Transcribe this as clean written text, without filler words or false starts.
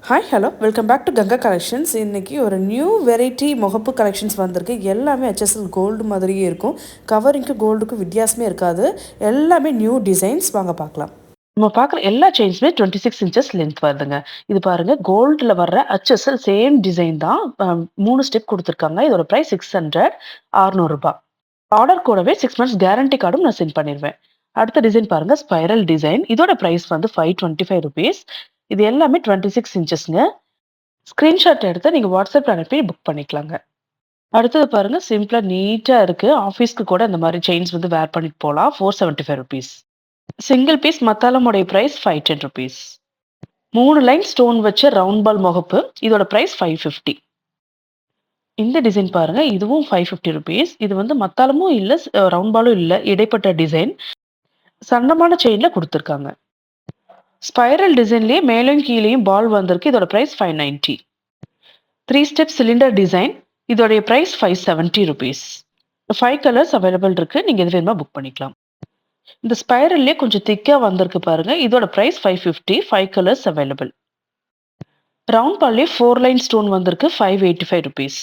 Hi hello welcome back to Ganga collections. இன்றைக்கி ஒரு new variety முகப்பு கலெக்ஷன்ஸ் வந்திருக்கு. எல்லாமே HSL கோல்டு மாதிரியே இருக்கும். கவரிங்க்கு கோல்டுக்கும் வித்தியாசமே இருக்காது. எல்லாமே நியூ டிசைன்ஸ். வாங்க பார்க்கலாம். நம்ம பார்க்குற எல்லா செயின்ஸுமே 26 இன்ச்சஸ் லென்த் வருதுங்க. இது பாருங்க, கோல்டில் வர்ற HSL சேம் டிசைன் தான். 3 ஸ்டெப் கொடுத்துருக்காங்க. இதோட ப்ரைஸ் 600, 600 ரூபாய். ஆர்டர் கூடவே 6 months கேரண்டி கார்டும் நான் சென்ட் பண்ணிடுவேன். அடுத்த டிசைன் பாருங்க, ஸ்பைரல் டிசைன். இதோட ப்ரைஸ் வந்து 525 ருபீஸ். இது எல்லாமே 26 இன்ச்சஸ்ங்க. ஸ்க்ரீன்ஷாட் எடுத்து நீங்க வாட்ஸ்அப்ல அனுப்பி புக் பண்ணிக்கலாங்க. அடுத்தது பாருங்க, சிம்பிளா நீட்டா இருக்கு. ஆஃபீஸ்க்கு கூட இந்த மாதிரி செயின்ஸ் வந்து வேர் பண்ணிட்டு போலாம். 475 ருபீஸ். சிங்கிள் பீஸ் மத்தாலமுடைய பிரைஸ் 510 ருபீஸ். 3 லைன் ஸ்டோன் வச்ச ரவுண்ட் பால் முகப்பு. இதோட பிரைஸ் 550. இந்த டிசைன் பாருங்க, இதுவும் 550 ருபீஸ். இது வந்து மத்தாலமும் இல்ல, ரவுண்ட் பாலும் இல்ல, இடைப்பட்ட டிசைன். சன்னமான செயின்ல கொடுத்துருக்காங்க. ஸ்பைரல் டிசைன்லயே மேலும் கீழேயும் பால் வந்திருக்கு. இதோட பிரைஸ் 590. 3 step cylinder design. இதோடைய பிரைஸ் 570 ருபீஸ். 5 கலர்ஸ் அவைலபிள் இருக்கு. நீங்க எது வேணுமா புக் பண்ணிக்கலாம். இந்த ஸ்பைரல்லே கொஞ்சம் திக்கா வந்திருக்கு பாருங்க. இதோட பிரைஸ் 550. 5 colours available. ரவுண்ட் பால்லே 4 லைன் ஸ்டோன் வந்திருக்கு. 585 ருபீஸ்.